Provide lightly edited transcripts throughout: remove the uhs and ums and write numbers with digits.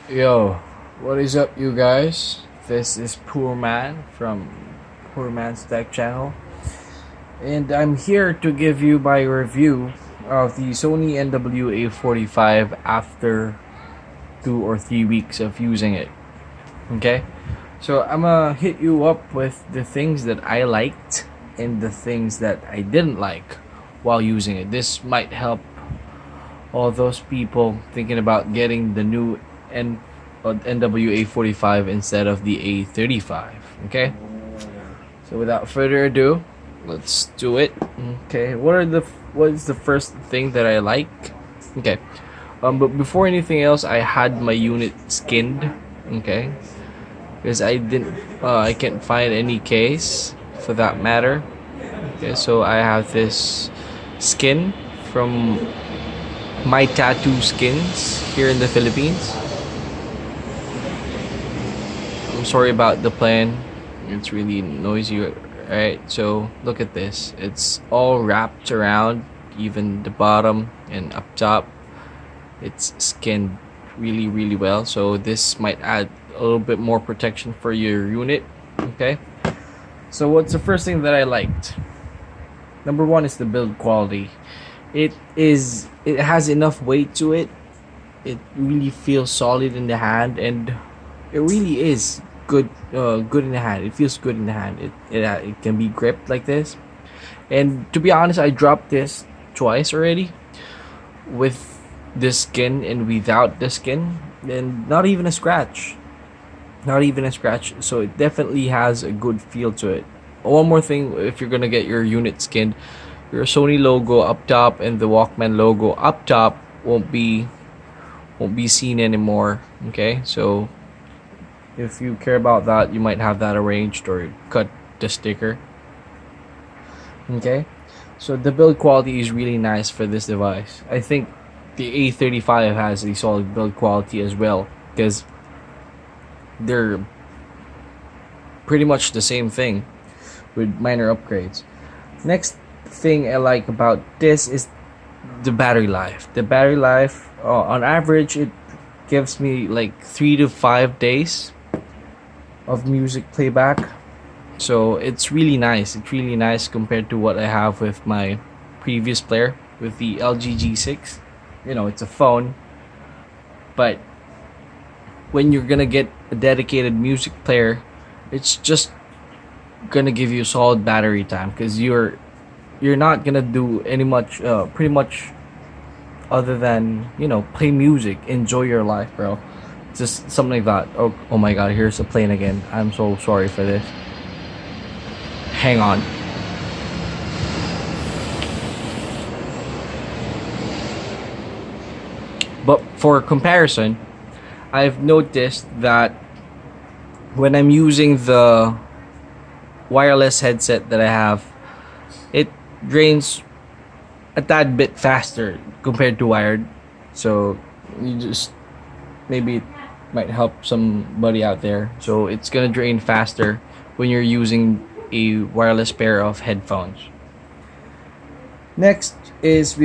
Yo, what is up, you guys? This is Poor Man from Poor Man's Tech Channel, and I'm here to give you my review of the Sony NW-A45 after 2 or 3 weeks of using it. Okay, so I'm gonna hit you up with the things that I liked and the things that I didn't like while using it. This might help all those people thinking about getting the new NWA45 instead of the A35. Okay, so without further ado, let's do it. Okay, what is the first thing that I like? Okay, but before anything else, I had my unit skinned. Okay, because I can't find any case for that matter. Okay, so I have this skin from My Tattoo Skins here in the Philippines. I'm sorry about the plane. It's really noisy, right? So look at this. It's all wrapped around, even the bottom and up top. It's skinned really well. So this might add a little bit more protection for your unit. Okay. So what's the first thing that I liked? Number one is the build quality. It has enough weight to it. It really feels solid in the hand, and it really is good in the hand. It feels good in the hand. It can be gripped like this. And to be honest, I dropped this twice already with the skin and without the skin, and not even a scratch. Not even a scratch. So it definitely has a good feel to it. One more thing, if you're gonna get your unit skinned, your Sony logo up top and the Walkman logo up top won't be seen anymore. Okay, so if you care about that, you might have that arranged or cut the sticker. Okay, so the build quality is really nice for this device. I think the A35 has a solid build quality as well, because they're pretty much the same thing with minor upgrades. Next thing I like about this is the battery life. The battery life, on average, it gives me like 3 to 5 days of music playback. So it's really nice. It's really nice compared to what I have with my previous player with the LG G6. You know, it's a phone, but when you're gonna get a dedicated music player, it's just gonna give you solid battery time, because you're not gonna do any much pretty much other than, you know, play music, enjoy your life, bro. Just something like that. Oh my god, here's a plane again. I'm so sorry for this. Hang on. But for comparison, I've noticed that when I'm using the wireless headset that I have, it drains a tad bit faster compared to wired. So you just, maybe it might help somebody out there. So it's gonna drain faster when you're using a wireless pair of headphones. Next is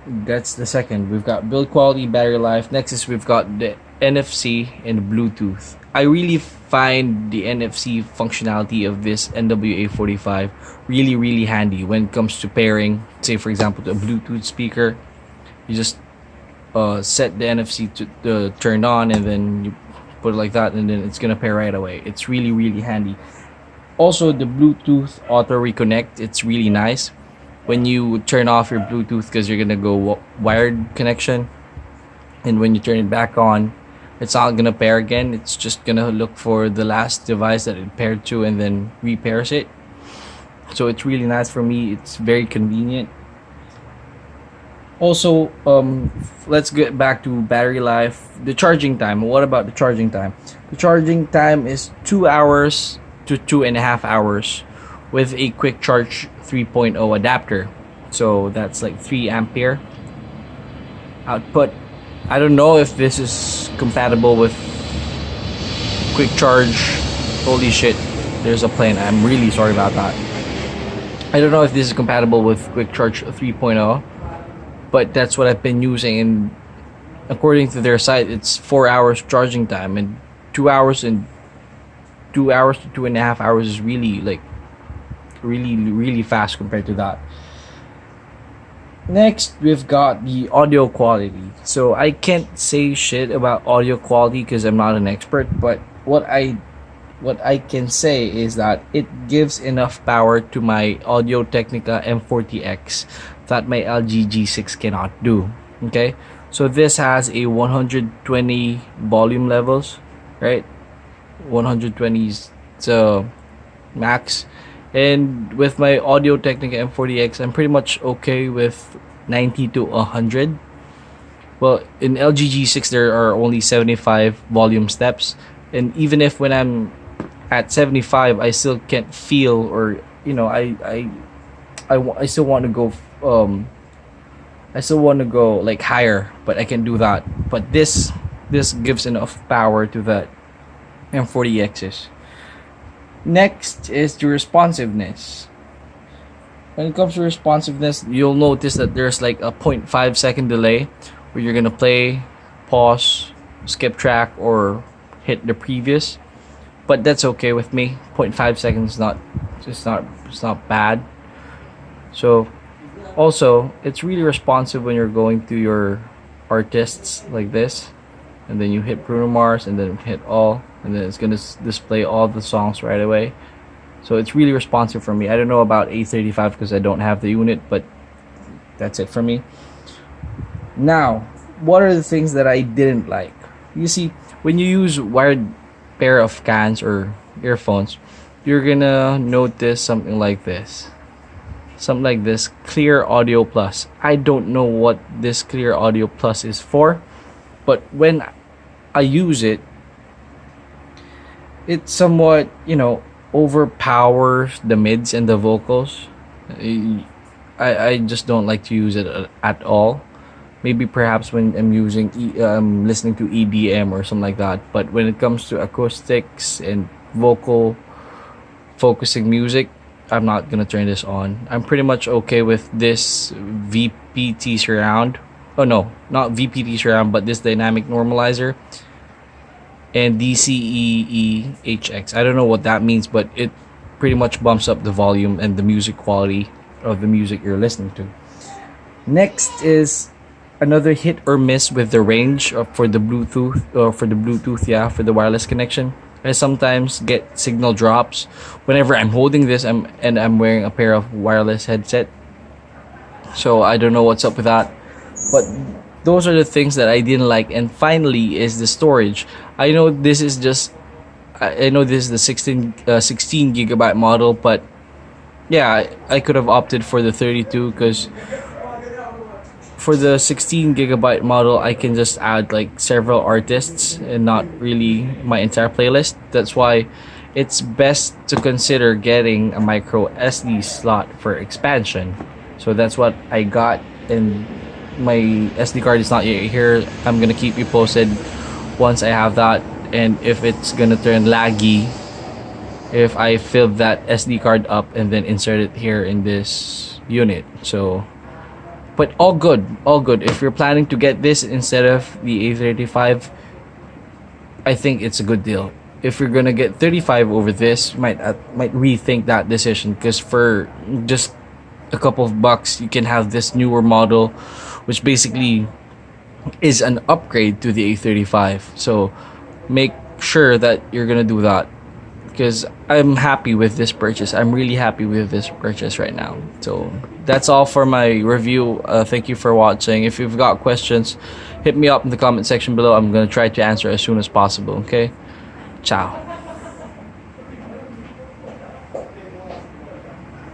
that's the second. We've got build quality, battery life. Next is we've got the NFC and Bluetooth. I really find the NFC functionality of this NW-A45 really handy when it comes to pairing. Say for example, the Bluetooth speaker, you just set the NFC to turn on, and then you put it like that, and then it's gonna pair right away. It's really handy. Also, the Bluetooth auto reconnect, it's really nice when you turn off your Bluetooth because you're gonna go wired connection, and when you turn it back on, it's not gonna pair again. It's just gonna look for the last device that it paired to and then repairs it. So it's really nice for me. It's very convenient. Also, let's get back to battery life. The charging time. What about the charging time? The charging time is 2 hours to 2.5 hours with a quick charge 3.0 adapter. So that's like 3 ampere output. I don't know if this is compatible with quick charge. Holy shit, there's a plane. I'm really sorry about that. I don't know if this is compatible with quick charge 3.0, but that's what I've been using, and according to their site, it's 4 hours charging time, and 2 hours and 2 hours to 2.5 hours is really like really fast compared to that. Next, we've got the audio quality. So I can't say shit about audio quality because I'm not an expert, but what I can say is that it gives enough power to my Audio Technica M40X that my LG G6 cannot do. Okay, so this has a 120 volume levels, right? 120 is the max, and with my Audio Technica M40X, I'm pretty much okay with 90 to 100. Well, in LG G6 there are only 75 volume steps, and even if when I'm at 75 I still can't feel, or I still want to go like higher, but I can do that. But this gives enough power to that M40Xs. Next is the responsiveness. When it comes to responsiveness, you'll notice that there's like a 0.5 second delay where you're gonna play, pause, skip track, or hit the previous. But that's okay with me. 0.5 seconds is not it's not bad. So also, it's really responsive when you're going through your artists like this, and then you hit Bruno Mars, and then hit all, and then it's gonna display all the songs right away. So it's really responsive for me. I don't know about A35 because I don't have the unit, but that's it for me. Now, what are the things that I didn't like? You see, when you use wired pair of cans or earphones, you're gonna notice something like this. Something like this, Clear Audio Plus. I don't know what this Clear Audio Plus is for, but when I use it, it somewhat, overpowers the mids and the vocals. I just don't like to use it at all. Maybe perhaps when I'm listening to EDM or something like that. But when it comes to acoustics and vocal focusing music, I'm not gonna turn this on. I'm pretty much okay with this VPT surround. Oh no, not VPT surround, but this dynamic normalizer and DCEE HX. I don't know what that means, but it pretty much bumps up the volume and the music quality of the music you're listening to. Next is another hit or miss with the range for the Bluetooth, for the wireless connection. I sometimes get signal drops whenever I'm holding this and I'm wearing a pair of wireless headset. So I don't know what's up with that. But those are the things that I didn't like. And finally is the storage. I know this is the 16 gigabyte model, but yeah, I could have opted for the 32 because for the 16 gigabyte model I can just add like several artists and not really my entire playlist. That's why it's best to consider getting a micro SD slot for expansion. So that's what I got, and my SD card is not yet here. I'm gonna keep you posted once I have that, and if it's gonna turn laggy if I fill that SD card up and then insert it here in this unit. So but all good. If you're planning to get this instead of the A35, I think it's a good deal. If you're gonna get 35 over this, might rethink that decision, because for just a couple of bucks you can have this newer model, which basically is an upgrade to the A35. So make sure that you're gonna do that, because I'm happy with this purchase. I'm really happy with this purchase right now. So that's all for my review. Thank you for watching. If you've got questions, hit me up in the comment section below. I'm gonna try to answer as soon as possible. Okay, ciao.